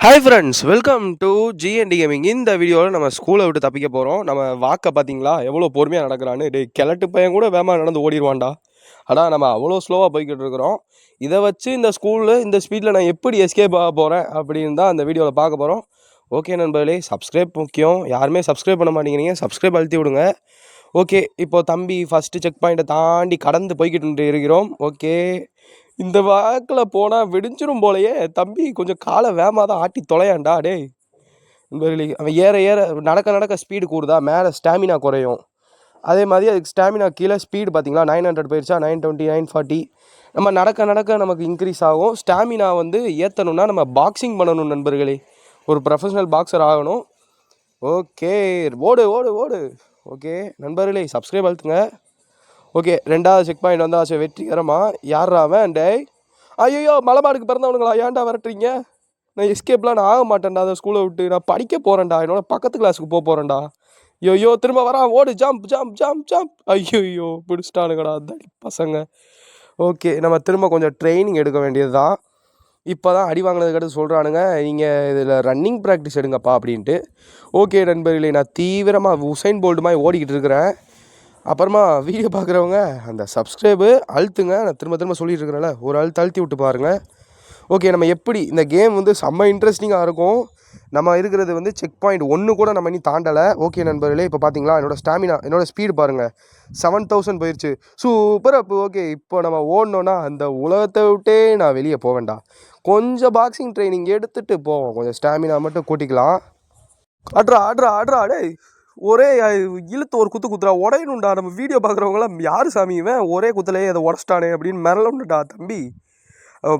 Hi friends, welcome to GND gaming. இந்த வீடியோவில் நம்ம ஸ்கூலை விட்டு தப்பிக்க போகிறோம். நம்ம வாக்கை பார்த்தீங்களா எவ்வளோ பொறுமையாக நடக்கிறான்னு. கிழட்டு பையன் கூட வேகமாக நடந்து ஓடிடுவான்டா. ஆனால் நம்ம அவ்வளோ ஸ்லோவாக போய்கிட்டு இருக்கிறோம். இதை வச்சு இந்த ஸ்கூலில் இந்த ஸ்பீடில் நான் எப்படி எஸ்கேப் ஆக போகிறேன் அப்படின்னு தான் இந்த வீடியோவில் பார்க்க போகிறோம். ஓகே நண்பர்களே, சப்ஸ்கிரைப் முக்கியம். யாருமே சப்ஸ்கிரைப் பண்ண மாட்டேங்கிறீங்க, சப்ஸ்கிரைப் அழுத்தி விடுங்க. ஓகே, இப்போது தம்பி ஃபஸ்ட்டு செக் பாயிண்ட்டை தாண்டி கடந்து போய்கிட்டு இருக்கிறோம். ஓகே, இந்த வாக்கில் போனால் விடிஞ்சிரும் போலையே. தம்பி கொஞ்சம் காலை வேகமாக தான் ஆட்டி தொலையாண்டா. டேய் நண்பர்களே, அவன் ஏற ஏற நடக்க நடக்க ஸ்பீடு கூடுதா, மேலே ஸ்டாமினா குறையும். அதே மாதிரி அதுக்கு ஸ்டாமினா கீழே ஸ்பீடு பார்த்தீங்களா 900 போயிடுச்சா, 920 940. நம்ம நடக்க நடக்க நமக்கு இன்க்ரீஸ் ஆகும். ஸ்டாமினா வந்து ஏற்றணும்னா நம்ம பாக்ஸிங் பண்ணணும் நண்பர்களே. ஒரு ப்ரொஃபஷனல் பாக்ஸர் ஆகணும். ஓகே, ஓடு ஓடு ஓடு. ஓகே நண்பர்களே, சப்ஸ்கிரைப் அழுத்துங்க. ஓகே, ரெண்டாவது செக் பாயிண்ட் வந்தாச்சு வெற்றிகரமாக. யாரா அவன்? டேய் ஐயோ, மலைமாடுக்கு பிறந்தவனுங்களா, ஏன்டா விரட்டுறீங்க? நான் எஸ்கேப்லாம் நான் ஆக மாட்டேன்டா அந்த ஸ்கூலை விட்டு. நான் படிக்க போகிறேன்டா, என்னோட பக்கத்து கிளாஸுக்கு போகிறேன்டா. ஐயோ திரும்ப வரான், ஓடு, ஜம்ப் ஜம்ப் ஜம்ப் ஜம்ப். ஐயோ பிடிச்சிட்டானுங்கடா தடி பசங்க. ஓகே, நம்ம திரும்ப கொஞ்சம் ட்ரைனிங் எடுக்க வேண்டியது தான். இப்போ தான் அடி வாங்கினதுக்கடுத்து சொல்கிறானுங்க, நீங்கள் இதில் ரன்னிங் ப்ராக்டிஸ் எடுங்கப்பா அப்படின்ட்டு. ஓகே நண்பர்களே, நான் தீவிரமாக உசைன் போல்ட் மாதிரி ஓடிக்கிட்டு இருக்கிறேன். அப்புறமா வீடியோ பார்க்குறவங்க அந்த சப்ஸ்கிரைபு அழுத்துங்க. நான் திரும்ப திரும்ப சொல்லிட்டு இருக்கிறேன்ல, ஒரு அழுத்தி விட்டு பாருங்கள். ஓகே, நம்ம எப்படி இந்த கேம் வந்து செம்ம இன்ட்ரெஸ்டிங்காக இருக்கும். நம்ம இருக்கிறது வந்து செக் பாயிண்ட் 1 கூட நம்ம இனி தாண்டலை. ஓகே நண்பர்களே, இப்போ பார்த்தீங்களா என்னோடய ஸ்டாமினா, என்னோடய ஸ்பீடு பாருங்கள், 7000 போயிடுச்சு. சூப்பர் அப்பு. ஓகே, இப்போ நம்ம ஓடணுன்னா அந்த உலகத்தை விட்டே நான் வெளியே போவேன்டா. கொஞ்சம் பாக்ஸிங் ட்ரைனிங் எடுத்துகிட்டு போவோம், கொஞ்சம் ஸ்டாமினா மட்டும் கூட்டிக்கலாம். ஆட்ரா ஆட்ரா ஆட்ரா. டேய் ஒரே இழுத்து ஒரு குத்து குத்துறா, உடையணுண்டா. நம்ம வீடியோ பார்க்குறவங்களாம் யார் சாமி இவன், ஒரே குத்துலையே அதை உடச்சிட்டானே அப்படின்னு மிரளணுண்டா தம்பி.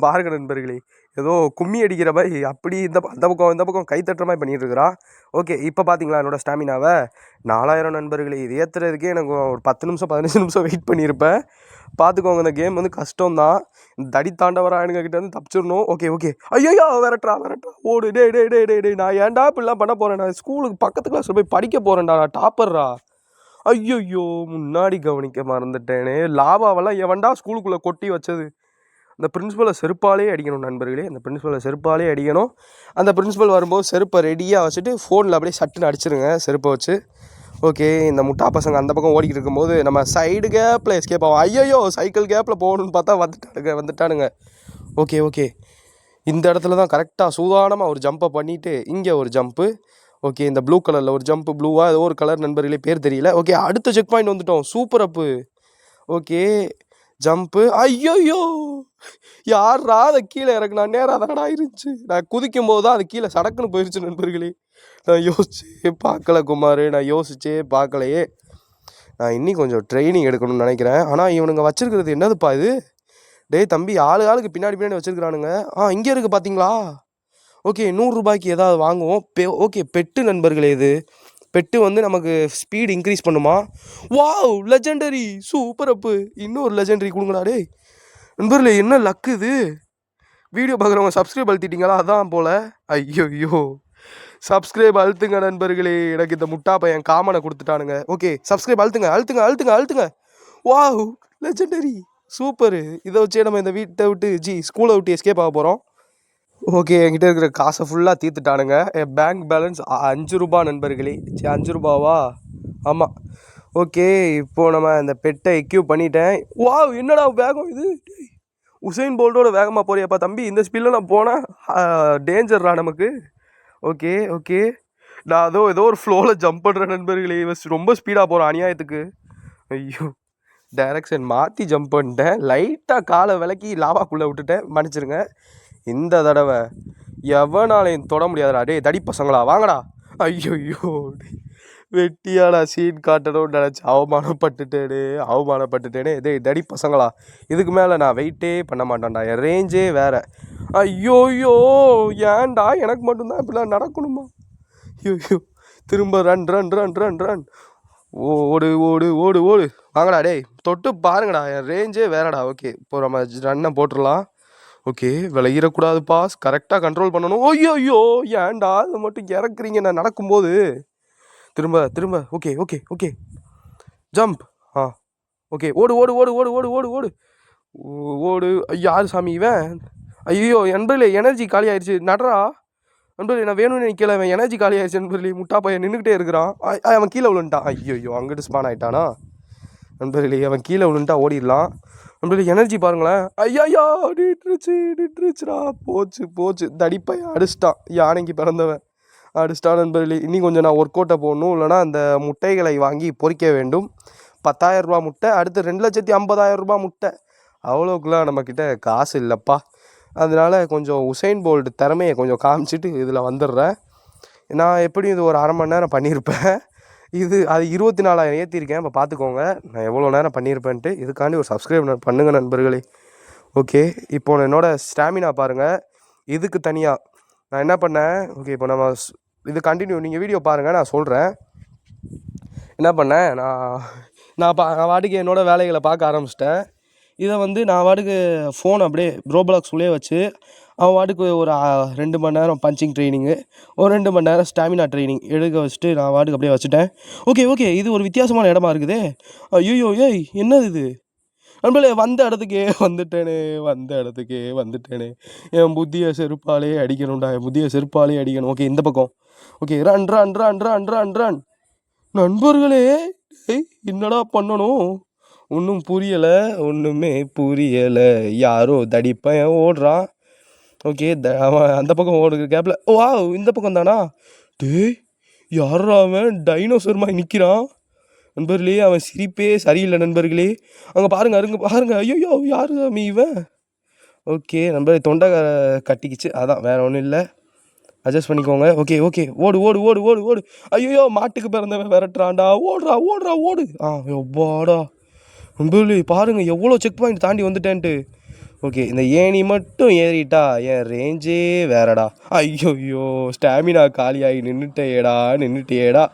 பாருங்க நண்பர்களே, ஏதோ கும்மி அடிக்கிற மாதிரி அப்படி அந்த பக்கம் இந்த பக்கம் கை தட்டுற மாதிரி பண்ணிட்டு இருக்கிறா. ஓகே, இப்போ பார்த்தீங்களா என்னோடய ஸ்டாமினாவை 4000 நண்பர்களே. இது ஏற்றுறதுக்கே எனக்கு ஒரு 10 நிமிஷம் 15 நிமிஷம் வெயிட் பண்ணியிருப்பேன். பார்த்துக்கோங்க, இந்த கேம் வந்து கஷ்டம்தான். தடி தாண்டவரானுங்க கிட்ட வந்து தப்பிச்சிடணும். Okay okay. ஐயோ விரட்டுறா விரட்டுறா, ஓடு. டே டே டே டே டே நான் ஏன்டா இப்படிலாம் பண்ண போகிறேன்? நான் ஸ்கூலுக்கு பக்கத்து கிளாஸில் போய் படிக்க போகிறேன்டா, நான் டாப்பர்ரா. ஐயோ முன்னாடி கவனிக்க மறந்துட்டேனே. லாவாவெல்லாம் எவன்டா ஸ்கூலுக்குள்ளே கொட்டி வச்சது? அந்த பிரின்ஸிபலை செருப்பாலே அடிக்கணும் நண்பர்களே. அந்த பிரின்ஸிபலை செருப்பாலே அடிக்கணும். அந்த பிரின்ஸிபல் வரும்போது செருப்பை ரெடியாக வச்சுட்டு ஃபோனில் அப்படியே சட்டுன்னு அடிச்சிருங்க செருப்பை வச்சு. ஓகே, இந்த முட்டா பசங்க அந்த பக்கம் ஓடிக்கிட்டு இருக்கும்போது நம்ம சைடு கேப்பில் எஸ்கேப் ஆகும். ஐயோ சைக்கிள் கேப்பில் போகணுன்னு பார்த்தா வந்துட்டானுங்க. ஓகே ஓகே, இந்த இடத்துல தான் கரெக்டாக சூதானமாக ஒரு ஜம்பை பண்ணிவிட்டு இங்கே ஒரு ஜம்ப்பு. ஓகே, இந்த ப்ளூ கலரில் ஒரு ஜம்ப்பு, ப்ளூவாக ஏதோ ஒரு கலர் நண்பர்களே, பேர் தெரியல. ஓகே, அடுத்த செக் பாயிண்ட் வந்துட்டோம். சூப்பர் அப்பு. Okay, jump. ஐயோ யாரா அதை கீழே இறக்குனா? நேராக தானடா இருந்துச்சு. நான் குதிக்கும் போது தான் அது கீழே சடக்குன்னு போயிடுச்சு நண்பர்களே. நான் யோசிச்சே பார்க்கல குமார், நான் யோசிச்சே பார்க்கலையே. நான் இன்னும் கொஞ்சம் ட்ரைனிங் எடுக்கணும்னு நினைக்கிறேன். ஆனால் இவனுங்க வச்சுருக்கிறது என்னதுப்பா இது? டேய் தம்பி, ஆளுக்கு பின்னாடி பின்னாடி வச்சுருக்கிறானுங்க. இங்கே இருக்குது பார்த்தீங்களா? ஓகே, 100 ரூபாய்க்கு ஏதாவது வாங்குவோம். ஓகே, பெட்டு நண்பர்களே. இது பெட்டு வந்து நமக்கு ஸ்பீடு இன்க்ரீஸ் பண்ணுமா? Wow, legendary. சூப்பர் அப்பு. இன்னொரு லெஜெண்டரி கொடுங்கடா. டே நண்பர்களே, என்ன லக்கு இது? வீடியோ பார்க்குறவங்க சப்ஸ்கிரைப் அழுத்திட்டீங்களா? அதான் போல். ஐயோ சப்ஸ்கிரைப் அழுத்துங்க நண்பர்களே. எனக்கு இந்த முட்டா பையன் காமனை கொடுத்துட்டானுங்க. ஓகே, சப்ஸ்கிரைப் அழுத்துங்க அழுத்துங்க அழுத்துங்க அழுத்துங்க. Wow, legendary. சூப்பரு. இதை வச்சே நம்ம இந்த வீட்டை விட்டு ஸ்கூலை விட்டு எஸ்கேப் ஆக போகிறோம். ஓகே, என்கிட்ட இருக்கிற காசை ஃபுல்லாக தீர்த்துட்டானுங்க. என் பேங்க் பேலன்ஸ் 5 ரூபா நண்பர்களே. 5 ரூபாவா? ஆமாம். ஓகே, இப்போது நம்ம அந்த பெட்டை எக்யூப் பண்ணிட்டேன். வாவ், என்னடா வேகம் இது! உசைன் போல்ட்டோட வேகமாக போறியாப்பா தம்பி? இந்த ஸ்பீடில் நான் போனால் டேஞ்சர்ரா நமக்கு. ஓகே ஓகே, நான் ஏதோ ஒரு ஃப்ளோவில் ஜம்ப் பண்ணுறேன் நண்பர்களே. ரொம்ப ஸ்பீடாக போகிறேன் அநியாயத்துக்கு. ஐயோ, டைரக்ஷன் மாற்றி ஜம்ப் பண்ணிட்டேன். லைட்டாக காலை விலக்கி லாவாக்குள்ளே விட்டுட்டேன், மன்னிச்சிருங்க. இந்த தடவை எவனாலையும் தொட முடியாதுடா. டே தடி பசங்களா, வாங்கடா. ஐயோ வெட்டியாடா சீன் காட்டணும்னு நினச்சி அவமானப்பட்டுட்டேனே. டேய் தடி பசங்களா, இதுக்கு மேலே நான் வெயிட்டே பண்ண மாட்டேன்டா. என் ரேஞ்சே வேறு. ஐயோயோ, ஏன்டா எனக்கு மட்டும்தான் இப்படிலாம் நடக்கணுமா? ஐயோ, திரும்ப run run run run run. ஓடு ஓடு ஓடு ஓடு. வாங்கடா டேய், தொட்டு பாருங்கடா, என் ரேஞ்சே வேறடா. ஓகே, இப்போ நம்ம ரன்னை போட்டுடலாம். ஓகே, விளையிடக்கூடாதுப்பா, கரெக்டாக கண்ட்ரோல் பண்ணணும். ஐயோ ஏன்டா அதை மட்டும் இறக்குறீங்க நான் நடக்கும்போது? திரும்ப திரும்ப. Okay okay okay, jump. Okay, ஓடு ஓடு ஓடு ஓடு ஓடு ஓடு ஓடு ஓடு. யார் சாமி இவன்? ஐயோ என்பதில் எனர்ஜி காலி ஆயிடுச்சு. நடரா. நண்பர்களே நான் வேணும்னு நிற்கல, அவன் எனர்ஜி காலி ஆயிடுச்சு நண்பர்களே. முட்டா பையன் நின்றுக்கிட்டே இருக்கிறான். அவன் கீழே விழுந்துட்டான். ஐயோ அங்கிட்டு ஸ்பான் ஆகிட்டானா நண்பர்களே. அவன் கீழே விழுந்துட்டா ஓடிடலாம் நண்பர்களே. எனர்ஜி பாருங்களேன். ஐயா நின்றுச்சுடா. போச்சு போச்சு, தடிப்பையன் அடிச்சிட்டான். யானைக்கு பிறந்தவன் அடிச்சிட்டான் நண்பர்களே. இன்னும் கொஞ்சம் நான் ஒர்க் அவுட்டை போடணும், இல்லைனா அந்த முட்டைகளை வாங்கி பொறிக்க வேண்டும். 10,000 ரூபா முட்டை, அடுத்து 2,50,000 ரூபா முட்டை. அவ்வளோக்குலாம் நம்மக்கிட்ட காசு இல்லைப்பா. அதனால கொஞ்சம் உசைன் போல்ட் திறமையை கொஞ்சம் காமிச்சிட்டு இதில் வந்துடுறேன். நான் எப்படியும் இது ஒரு அரை மணி நேரம் பண்ணியிருப்பேன். அது 24,000 ஏற்றிருக்கேன். இப்போ பார்த்துக்கோங்க நான் எவ்வளோ நேரம் பண்ணியிருப்பேன்ட்டு. இதுக்காண்டி ஒரு சப்ஸ்கிரைப் பண்ணுங்கள் நண்பர்களே. ஓகே, இப்போ என்னோடய ஸ்டாமினா பாருங்கள். இதுக்கு தனியாக நான் என்ன பண்ணேன். ஓகே, இப்போ நம்ம இது கண்டினியூ, நீங்கள் வீடியோ பாருங்கள், நான் சொல்கிறேன். என்ன பண்ணேன், நான் வாட்டுக்கு என்னோடய வேலைகளை பார்க்க ஆரம்பிச்சிட்டேன். இதை நான் வாட்டுக்கு ஃபோன் அப்படியே ரோப்ளாக்ஸ் உள்ளே வச்சு அவன் வாட்டுக்கு ஒரு 2 மணி நேரம் பஞ்சிங் ட்ரைனிங்கு, ஒரு 2 மணி நேரம் ஸ்டாமினா ட்ரைனிங் எடுக்க வச்சுட்டு நான் வாட்டுக்கு அப்படியே வச்சுட்டேன். ஓகே, இது ஒரு வித்தியாசமான இடமா இருக்குதே. ஐயோ என்னது இது நண்பர்களே. வந்த இடத்துக்கே வந்துட்டேனே. என் புத்தியை செருப்பாலே அடிக்கணும்டா, என் புத்தியை செருப்பாலே அடிக்கணும். ஓகே, இந்த பக்கம். ஓகே, ரன் நண்பர்களே. என்னடா பண்ணணும், ஒன்றும் ஒன்றுமே புரியலை. யாரோ தடிப்பையன் ஓடுறான். ஓகே, அவன் அந்த பக்கம் ஓடுற கேப்பில் இந்த பக்கம் தானா. யாரா அவன் டைனோசர் மாதிரி நிற்கிறான் நண்பர்களே. அவன் சிரிப்பே சரியில்லை நண்பர்களே. அங்கே பாருங்க. ஐயோ யாரு சாமி இவன். ஓகே நண்பர்களே, தொண்டை கட்டிக்கிச்சு, அதான் வேறு ஒன்றும் இல்லை, அட்ஜஸ்ட் பண்ணிக்கோங்க. ஓகே ஓடு. ஐயோ மாட்டுக்கு பிறந்தவன் விரட்டுறான்டா. ஓடு. எவ்வாடா நண்பர்களே, பாருங்கள் எவ்வளோ செக் பாயிண்ட் தாண்டி வந்துட்டேன்ட்டு. ஓகே, இந்த ஏணி மட்டும் ஏறிட்டா என் ரேஞ்சே வேறடா. ஐயோ ஸ்டாமினா காலியாகி நின்றுட்டேடா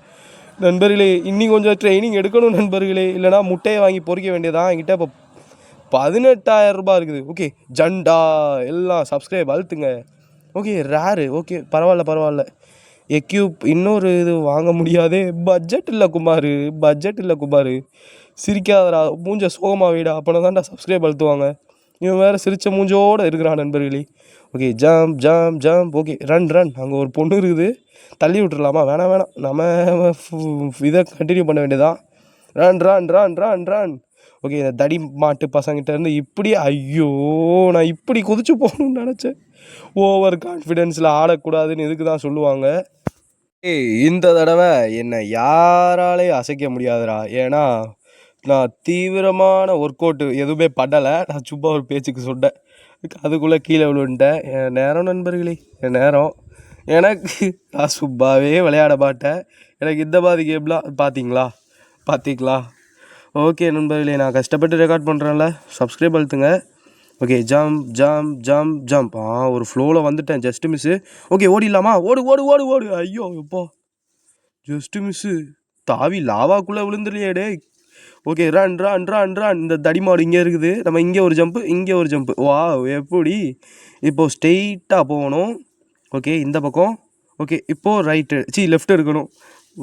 நண்பர்களே. இன்னும் கொஞ்சம் ட்ரைனிங் எடுக்கணும் நண்பர்களே, இல்லைனா முட்டையை வாங்கி பொறிக்க வேண்டியதான். என்கிட்ட இப்போ 18,000 ரூபா இருக்குது. ஓகே, ஜண்டா எல்லாம் சப்ஸ்கிரைப் அழுத்துங்க. Okay, rare. ஓகே, பரவாயில்ல. எக்யூப் இன்னொரு இது வாங்க முடியாதே. பட்ஜெட் இல்லை குமார். சிரிக்காதடா, மூஞ்ச சோகமாக வைடா, அப்போனா தான்டா சப்ஸ்கிரைப் அழுத்துவாங்க. இவன் வேறு சிரித்த மூஞ்சோடு இருக்கிறான் நண்பர்களே. Okay, jump. Okay, run. அங்கே ஒரு பொண்ணு இருக்குது, தள்ளி விட்டுறலாமா? வேணாம். நம்ம இதை கண்டினியூ பண்ண வேண்டியதான். ரன். ஓகே, இந்த தடி மாட்டு பசங்கிட்ட இருந்து ஐயோ நான் இப்படி குதிச்சு போகணும்னு நினச்சேன். ஓவர் கான்ஃபிடென்ஸில் ஆடக்கூடாதுன்னு இதுக்கு தான் சொல்லுவாங்க. இந்த தடவை என்னை யாராலையும் அசைக்க முடியாதுடா. ஏன்னா நான் தீவிரமான ஒர்க் அவுட்டு எதுவுமே பண்ணலை. நான் சும்மா ஒரு பேச்சுக்கு சொன்னேன், அதுக்குள்ளே கீழே விழுந்துட்டேன். என் நேரம் நண்பர்களே, என் நேரம். எனக்கு நான் சும்மாவே விளையாட மாட்டேன். எனக்கு இந்த மாதிரி கேம்லாம் பார்த்தீங்களா? ஓகே நண்பர்களே, நான் கஷ்டப்பட்டு ரெக்கார்ட் பண்ணுறேன்ல, சப்ஸ்கிரைப் அழுத்துங்க. Okay, jump. ஒரு ஃப்ளோவில் வந்துட்டேன், ஜஸ்ட்டு மிஸ்ஸு. ஓகே, ஓடிடலாமா? ஓடு. ஐயோ எப்போ ஜஸ்ட்டு மிஸ்ஸு, தாவி லாவாக்குள்ளே விழுந்துலையே டே. Okay, run. இந்த தடிமாடு இங்கே இருக்குது, நம்ம இங்கே ஒரு ஜம்ப்பு. எப்படி இப்போது ஸ்ட்ரெயிட்டாக போகணும். ஓகே, இந்த பக்கம். ஓகே, இப்போது லெஃப்ட் இருக்கணும்.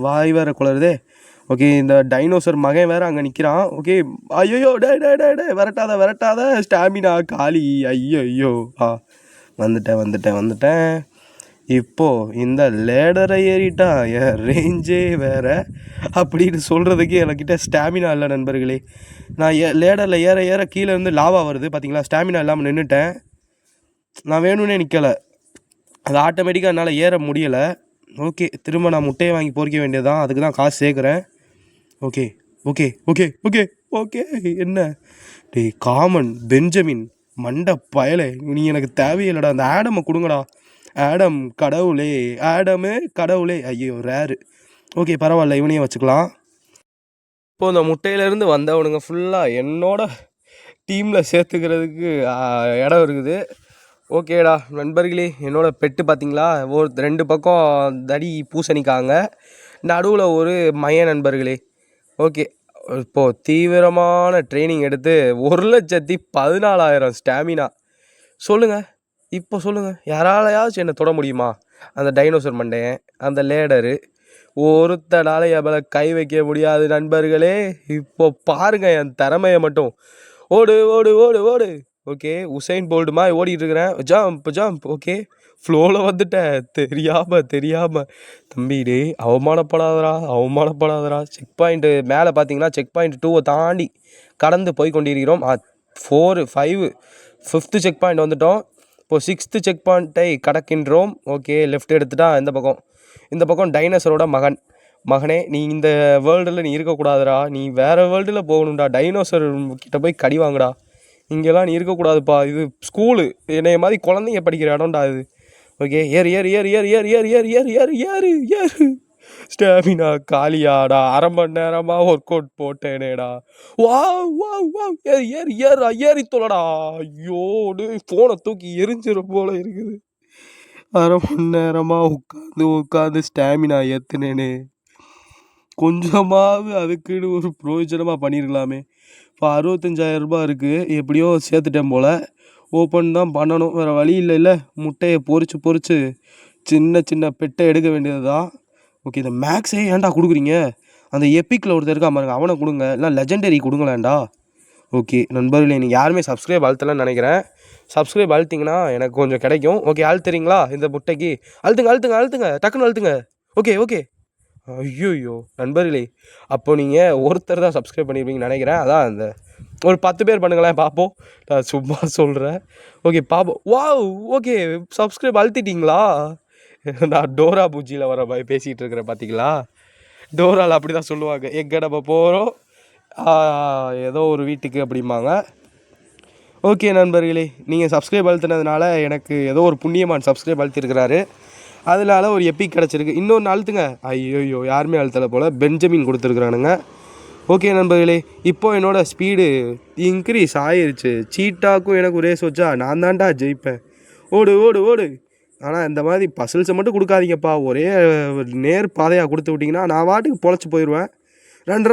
வாய் வேறு குளருதே. ஓகே, இந்த டைனோசர் மகன் வேறு அங்கே நிற்கிறான். ஓகே, ஐயோ டே விரட்டாத, ஸ்டாமினா காலி. ஐயோ வந்துட்டேன். இப்போது இந்த லேடரை ஏறிட்டா என் ரேஞ்சே வேறு அப்படின்னு சொல்கிறதுக்கு என்கிட்ட ஸ்டாமினா இல்லை நண்பர்களே. நான் லேடரில் ஏற கீழே இருந்து லாவா வருது பார்த்தீங்களா. ஸ்டாமினா இல்லாமல் நின்றுட்டேன். நான் வேணும்னே நிற்கலை, அது ஆட்டோமேட்டிக்காக என்னால் ஏற முடியலை. ஓகே, திரும்ப நான் முட்டையை வாங்கி பொறிக்க வேண்டியதான், அதுக்கு தான் காசு சேர்க்குறேன். ஓகே. என்ன டே காமன் பெஞ்சமின் மண்டை பயலே, நீ எனக்கு தேவையில்லடா. அந்த ஆடமை கொடுங்கடா. ஆடம் கடவுளே. ஐயோ ரேரு. ஓகே, பரவாயில்ல, இவனையும் வச்சுக்கலாம். இப்போது இந்த முட்டையிலேருந்து வந்தவனுங்க ஃபுல்லாக என்னோட டீமில் சேர்த்துக்கிறதுக்கு இடம் இருக்குது. ஓகேடா நண்பர்களே, என்னோடய பெட்டு பார்த்தீங்களா, 2 பக்கம் தடி பூசணிக்காங்க, நடுவில் ஒரு நண்பர்களே. ஓகே, இப்போது தீவிரமான ட்ரைனிங் எடுத்து 1,14,000 ஸ்டாமினா. சொல்லுங்கள், யாராலையாச்சும் என்னை தொட முடியுமா? அந்த டைனோசர் மண்டையன், அந்த லேடரு, ஒருத்தனால எவ்வளோ கை வைக்க முடியாது நண்பர்களே. இப்போ பாருங்கள் என் திறமையை மட்டும். ஓடு. ஓகே, உசைன் போல்ட் மாதிரி ஓடிட்டு இருக்கிறேன். ஜம்ப். ஓகே, ஃப்ளோவில் வந்துட்டேன் தெரியாமல் தம்பி டேய் அவமானப்படாதடா. செக் பாயிண்ட்டு மேலே பார்த்தீங்கன்னா செக் பாயிண்ட் 2 தாண்டி கடந்து போய் கொண்டிருக்கிறோம். 4 5 5th செக் பாயிண்ட் வந்துட்டோம். இப்போது 6th செக் பாயிண்ட்டை கடக்கின்றோம். ஓகே, லெஃப்ட் எடுத்துட்டா இந்த பக்கம் டைனோசரோட மகனே, நீ இந்த வேர்ல்டில் நீ இருக்கக்கூடாதுடா. நீ வேறு வேர்ல்டில் போகணும்டா. டைனோசர் கிட்ட போய் கடி வாங்குடா. இங்கெல்லாம் நீ இருக்கக்கூடாதுப்பா. இது ஸ்கூலு, என்னைய மாதிரி குழந்தைங்க படிக்கிற இடம்டா இது. ஓகே, ஏறு. ஸ்டாமினா காலியாடா. அரை மணி நேரமாக ஒர்க் அவுட் போட்டேனேடா. ஏறி தொலைடா. ஐயோ, ஃபோனை தூக்கி எரிஞ்சிடும் போல இருக்குது. அரை மணி நேரமாக உட்காந்து ஸ்டாமினா ஏற்றுனேனே. கொஞ்சமாவது அதுக்குன்னு ஒரு பிரயோஜனமாக பண்ணியிருக்கலாமே. இப்போ 65,000 ரூபா இருக்குது. எப்படியோ சேர்த்துட்டேன் போல். ஓப்பன் தான் பண்ணணும், வேறு வழி இல்லை. முட்டையை பொறிச்சு சின்ன பெட்டை எடுக்க வேண்டியது தான். ஓகே, இந்த மேக்ஸே ஏன்டா கொடுக்குறீங்க? அந்த எப்பிக்கில் ஒருத்தர் இருக்கா பாருங்க, அவனை கொடுங்க. இல்லை லெஜெண்டரி கொடுங்களேன்டா. ஓகே நண்பர்களே, நீங்கள் யாருமே சப்ஸ்கிரைப் அழுத்தலன்னு நினைக்கிறேன். சப்ஸ்கிரைப் அழுத்திங்கன்னா எனக்கு கொஞ்சம் கிடைக்கும். ஓகே, அழுத்துறீங்களா? இந்த முட்டைக்கு அழுத்துங்க, டக்குன்னு அழுத்துங்க. ஓகே. ஐயோ நண்பர்களே, அப்போ நீங்கள் ஒருத்தர் தான் சப்ஸ்கிரைப் பண்ணியிருப்பீங்கன்னு நினைக்கிறேன். அதான் அந்த ஒரு 10 பேர் பண்ணுங்களேன் பார்ப்போம். நான் சும்மா சொல்கிறேன். ஓகே பார்ப்போம். ஓகே, சப்ஸ்கிரைப் அழுத்திட்டீங்களா? நான் டோரா பூஜியில் வர மாதிரி பேசிகிட்டு இருக்கிறேன் பார்த்தீங்களா? டோராவில் அப்படி தான் சொல்லுவாங்க. எங்கே நம்ம போகிறோம், ஏதோ ஒரு வீட்டுக்கு அப்படிம்பாங்க. ஓகே நண்பர்களே, நீங்கள் சப்ஸ்கிரைப் அழுத்தினதுனால எனக்கு ஏதோ ஒரு புண்ணியமான் சப்ஸ்கிரைப் அழுத்திருக்கிறாரு. அதனால ஒரு எப்பிக் கிடச்சிருக்கு. இன்னொன்று அழுத்துங்க. ஐயோ, யாருமே அழுத்தலை போல். பெஞ்சமின் கொடுத்துருக்குறானுங்க. ஓகே நண்பர்களே, இப்போது என்னோடய ஸ்பீடு இன்க்ரீஸ் ஆயிடுச்சு. சீட்டாக்கும் எனக்கு ரேஸ் வச்சா நான் தான்டா ஜெயிப்பேன். ஓடு. ஆனால் இந்த மாதிரி பசில்ஸை மட்டும் கொடுக்காதீங்கப்பா. ஒரே நேர் பாதையாக கொடுத்து விட்டிங்கன்னா நான் வாட்டுக்கு பொழைச்சி போயிடுவேன். ரன்.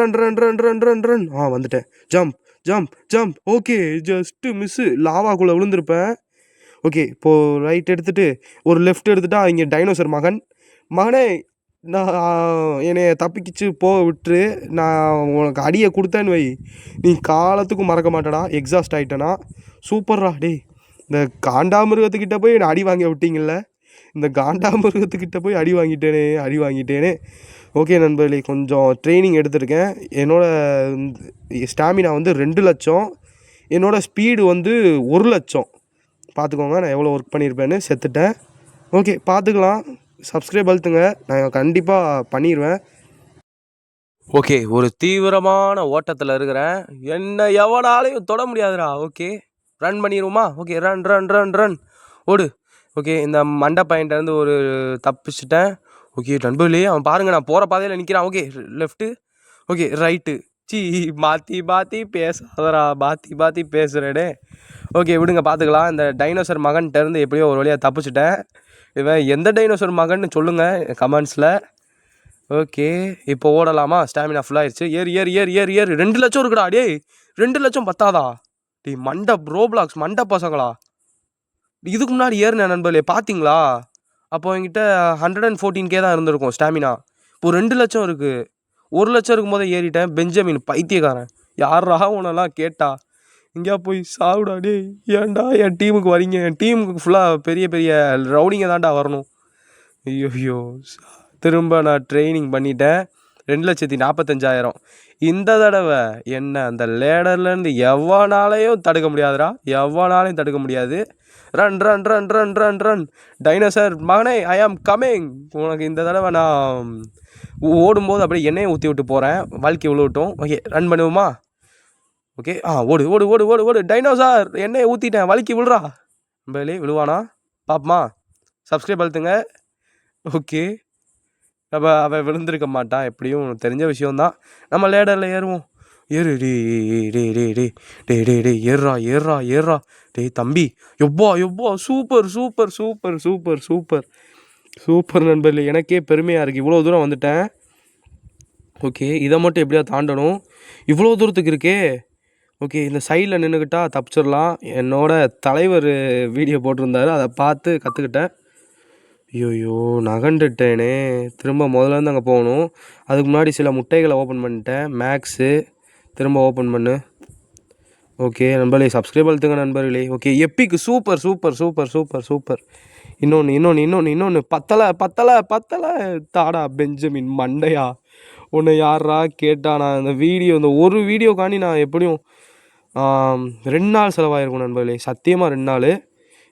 வந்துட்டேன். ஜம்ப். Okay, just miss. லாவாக்குள்ளே விழுந்திருப்பேன். ஓகே, இப்போது ரைட் எடுத்துகிட்டு ஒரு லெஃப்ட் எடுத்துட்டா இங்கே டைனோசர் மகனே, நான் என்னைய தப்பிக்கிச்சு விட்டுரு. நான் உனக்கு அடியை கொடுத்தேன்னு வை, நீ காலத்துக்கும் மறக்க மாட்டேடா. எக்ஸாஸ்ட் ஆகிட்டேனா? சூப்பர்ரா. டேய், இந்த காண்டாமிருகத்துக்கிட்ட போய் என்னை அடி வாங்க விட்டீங்கள்ல, இந்த காண்டாமிருகத்துக்கிட்ட போய் அடி வாங்கிட்டேனே. ஓகே நண்பர்களே, கொஞ்சம் ட்ரைனிங் எடுத்திருக்கேன். என்னோடய ஸ்டாமினா 2 லட்சம், என்னோடய ஸ்பீடு 1 லட்சம். பார்த்துக்கோங்க நான் எவ்வளோ ஒர்க் பண்ணியிருப்பேன்னு. செத்துட்டேன். ஓகே, பார்த்துக்கலாம். சப்ஸ்கிரைப் அழுத்துங்க, நான் கண்டிப்பாக பண்ணிடுவேன். ஓகே, ஒரு தீவிரமான ஓட்டத்தில் இருக்கிறேன். என்னை எவனாலையும் தொட முடியாதுடா. ஓகே, ரன் பண்ணிடுவோமா? ஓகே, ரன் ஓடு. ஓகே, இந்த மண்டை பையன்ட்டேருந்து ஒரு தப்பிச்சிட்டேன். ஓகே நண்பர்களே, அவன் பாருங்கள், நான் போகிற பாதையில் நிற்கிறான். Okay, left. Okay, right. மாற்றி பேசாதடா. மாற்றி பேசுகிறேனே. ஓகே, விடுங்க, பார்த்துக்கலாம். இந்த டைனோசர் மகன்கிட்டேருந்து எப்படியோ ஒரு வழியாக தப்பிச்சிட்டேன். இவன் எந்த டைனோசர் மகன்னு சொல்லுங்கள் கமெண்ட்ஸில். ஓகே, இப்போ ஓடலாமா? ஸ்டாமினா ஃபுல்லாகிடுச்சு. ஏறு. 2 லட்சம் இருக்குடா. டேய், 2 லட்சம் பத்தாதா? டேய் ரோப்ளாக்ஸ் மண்டை பசங்களா, இதுக்கு முன்னாடி ஏறினேன் நண்பர்களே, பார்த்தீங்களா? அப்போ என்கிட்ட 114K தான் இருந்திருக்கும் ஸ்டாமினா. இப்போ 2 லட்சம் இருக்குது. 1 லட்சம் இருக்கும் போதே ஏறிட்டேன். பெஞ்சமின் பைத்தியக்காரன். யாரா உனெல்லாம் கேட்டா? எங்கேயா போய் சாவுடா. டேய், ஏன்டா என் டீமுக்கு வரீங்க? என் டீமுக்கு ஃபுல்லாக பெரிய ரவுடிங்க தான்டா வரணும். ஐயோ, திரும்ப நான் ட்ரைனிங் பண்ணிட்டேன். 2,45,000. இந்த தடவை என்ன அந்த லேடர்லேருந்து எவனாலையும் தடுக்க முடியாது. ரன். டைனோசர் மகனே, ஐ ஆம் கமிங். உனக்கு இந்த தடவை நான் ஓடும்போது அப்படியே எண்ணெயை ஊற்றி விட்டு போகிறேன். வாழ்க்கை விழுவட்டும். ஓகே, ரன் பண்ணுவோமா? ஓகே, ஓடு. டைனோசர் எண்ணெயை ஊற்றிட்டேன், வலிக்கு விழுறா. பேலி விழுவானா பாப்பமா? சப்ஸ்கிரைப் அழுத்துங்க. ஓகே, அவன் விழுந்திருக்க மாட்டான், எப்படியும் தெரிஞ்ச விஷயந்தான். நம்ம லேடரில் ஏறுவோம். ஏறு. டே ஏறா. டேய் தம்பி, எவ்வா சூப்பர் நண்பர்களே, எனக்கே பெருமையாக இருக்குது. இவ்வளோ தூரம் வந்துட்டேன். ஓகே, இதை மட்டும் எப்படியா தாண்டணும். இவ்வளோ தூரத்துக்கு இருக்கே. ஓகே, இந்த சைடில் நின்றுக்கிட்டா தப்பிச்சிடலாம். என்னோடய தலைவர் வீடியோ போட்டிருந்தாரு, அதை பார்த்து கற்றுக்கிட்டேன். ஐயோ, நகண்டுட்டேனே. திரும்ப முதலேருந்து அங்கே போகணும். அதுக்கு முன்னாடி சில முட்டைகளை ஓப்பன் பண்ணிட்டேன். மேக்ஸு திரும்ப ஓப்பன் பண்ணு. ஓகே நண்பர்களே, சப்ஸ்கிரைப் அழுத்துங்க நண்பர்களே. ஓகே, எப்பிக்கு சூப்பர். இன்னொன்று பத்தலை தாடா பெஞ்சமின் மண்டையா. உன்னை யாரா கேட்டா? நான் இந்த வீடியோ, இந்த ஒரு வீடியோக்காண்டி நான் எப்படியும் 2 நாள் செலவாயிருக்கும் நண்பர்களே. சத்தியமாக 2 நாள்.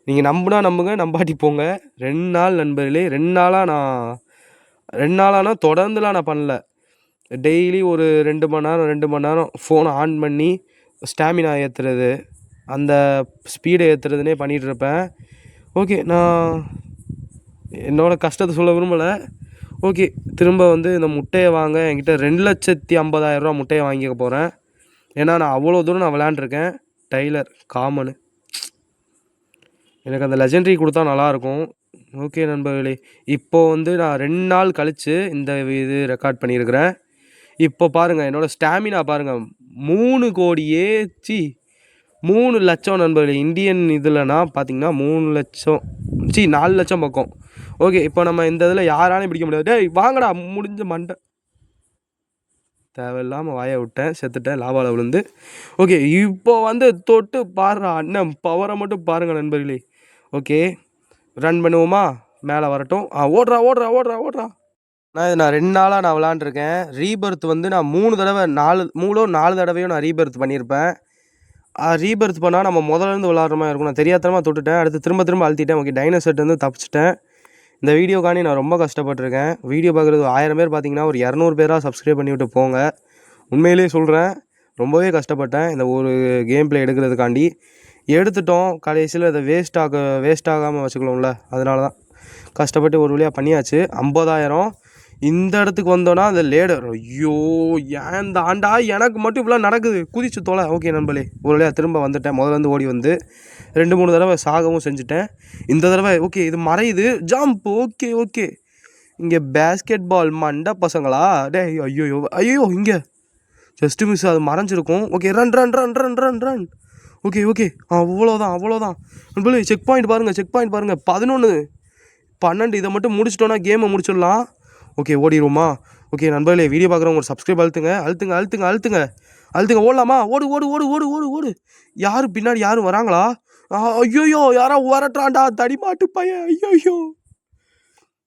நீங்கள் நம்புங்க, நம்பாட்டி போங்க. 2 நாள் நண்பர்களே. 2 நாளானா தொடர்ந்துலாம் நான் பண்ணல. டெய்லி ஒரு 2 மணி நேரம் ஃபோனை ஆன் பண்ணி ஸ்டாமினா ஏற்றுறது, அந்த ஸ்பீடை ஏற்றுறதுனே பண்ணிகிட்ருப்பேன். ஓகே, நான் என்னோடய கஷ்டத்தை சொல்ல விரும்பலை. ஓகே, திரும்ப வந்து இந்த முட்டையை வாங்க என்கிட்ட 2,50,000 முட்டையை வாங்கிக்க போகிறேன். ஏன்னா நான் அவ்வளோ தூரம் நான் விளையாண்டுருக்கேன். டைலர் காமனு எனக்கு அந்த லெஜெண்டரி கொடுத்தா நல்லாயிருக்கும். ஓகே நண்பர்களே, இப்போது வந்து நான் 2 நாள் கழித்து இந்த இது ரெக்கார்ட் பண்ணியிருக்கிறேன். இப்போ பாருங்கள் என்னோடய ஸ்டாமினா பாருங்கள். 3 கோடியே 3 லட்சம் நண்பர்களே. இந்தியன் இதில்னா பார்த்தீங்கன்னா 3 லட்சம் 4 லட்சம் பக்கம். ஓகே, இப்போ நம்ம இந்த இதில் யாராலையும் பிடிக்க முடியாது. டேய் வாங்கடா, முடிஞ்ச மண்டை. தேவையில்லாமல் வாயை விட்டேன், செத்துட்டேன் லாவாவில் விழுந்து. ஓகே, இப்போ வந்து தொட்டு பாடுறா அண்ணன் பவரை மட்டும் பாருங்கள் நண்பர்களே. ஓகே, ரன் பண்ணுவோமா? மேலே வரட்டும். ஓடுறா. நான் 2 நாளாக நான் விளாண்டுருக்கேன். ரீபர்த் வந்து நான் 3 தடவை 4 தடவையும் நான் ரீபர்த் பண்ணியிருப்பேன். ரீபர்த் பண்ணால் நம்ம முதலேருந்து விளாட்ற மாதிரி இருக்கும். நான் தெரியாதனமாக தொட்டுட்டேன். அடுத்து திரும்ப அழுத்திட்டேன். ஓகே, டைனோசர்ட் வந்து தப்பிச்சிட்டேன். இந்த வீடியோக்காண்டி நான் ரொம்ப கஷ்டப்பட்டிருக்கேன். வீடியோ பார்க்குறது 1000 பேர் பார்த்தீங்கன்னா ஒரு 200 பேராக சப்ஸ்கிரைப் பண்ணிவிட்டு போங்க. உண்மையிலேயே சொல்கிறேன், ரொம்பவே கஷ்டப்பட்டேன் இந்த ஒரு கேம் பிளே எடுக்கிறதுக்காண்டி. எடுத்துட்டோம், கடைசியில் இதை வேஸ்ட் ஆகாமல் வச்சுக்கலாம்ல, அதனால தான் கஷ்டப்பட்டு ஒரு வழியாக பண்ணியாச்சு. 50,000. இந்த இடத்துக்கு வந்தோன்னா அந்த லேடர், ஐயோ ஏன் தாண்டா எனக்கு மட்டும் இப்படிலாம் நடக்குது, குதிச்சு தொலை. ஓகே நண்பர்களே, ஒரு வழியாக திரும்ப வந்துட்டேன். முதல்ல ஓடி வந்து 2-3 தடவை சாகவும் செஞ்சுட்டேன். இந்த தடவை ஓகே இது மறையுது, ஜம்ப். ஓகே இங்கே பேஸ்கெட் பால் மண்டை பசங்களா? ஐயோ இங்கே ஜஸ்ட் மிஸ், அது மறைஞ்சிருக்கும். Okay, run. ஓகே அவ்வளோதான் நண்பர்களே. செக் பாயிண்ட் பாருங்கள் 11 12. இதை மட்டும் முடிச்சிட்டோன்னா கேமை முடிச்சிடலாம். ஓகே, ஓடிடுவோமா? ஓகே நண்பர்களே, வீடியோ பார்க்குறவங்க ஒரு சப்ஸ்கிரைப் அழுத்துங்க. ஓடலாமா? ஓடு. யாரும் பின்னாடி யாரும் வராங்களா? ஐயோ யாரா வரட்டான்டா தடிமாட்டு பையன். ஐயோ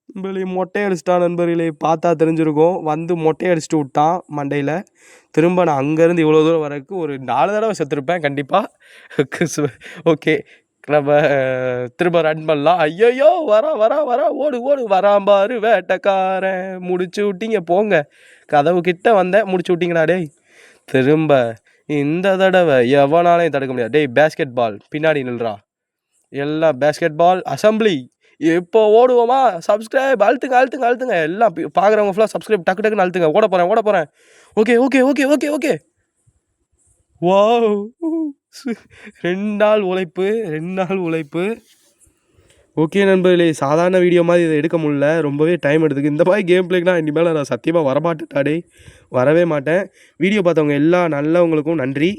நண்பர்களே, மொட்டை அடிச்சிட்டான் நண்பர்களே. பார்த்தா தெரிஞ்சிருக்கும். வந்து மொட்டை அடிச்சுட்டு விட்டான் மண்டையில். திரும்ப நான் அங்கேருந்து இவ்வளோ தூரம் வரைக்கும் ஒரு 4 தடவை செத்துருப்பேன் கண்டிப்பாக. ஓகே, நம்ம திரும்ப ரன் பண்ணலாம். ஐயோ வரா ஓடு வராம்பாரு வேட்டைக்காரன். முடிச்சு விட்டீங்க போங்க. கதவு கிட்ட வந்தேன், முடிச்சு விட்டீங்கடா டேய். திரும்ப இந்த தடவை எவனாலையும் தடுக்க முடியாது. டேய் பேஸ்கெட் பால் பின்னாடி நில்றா. எல்லாம் பேஸ்கெட் பால் அசம்பிளி. இப்போ ஓடுவோமா? சப்ஸ்கிரைப் அழுத்துங்க. எல்லாம் பார்க்குறவங்க ஃபுல்லாக சப்ஸ்கிரைப் டக்குன்னு அழுத்துங்க. ஓட போகிறேன். ஓகே. வாவ், 2 நாள் உழைப்பு. ஓகே நண்பர்களே, சாதாரண வீடியோ மாதிரி இதை எடுக்க முடியல, ரொம்பவே டைம் எடுத்துக்கு. இந்த மாதிரி கேம் பிளேக்குனா இனிமேல் நான் சத்தியமாக வரமாட்டேன். வரவே மாட்டேன். வீடியோ பார்த்தவங்க எல்லா நல்லவங்களுக்கும் நன்றி.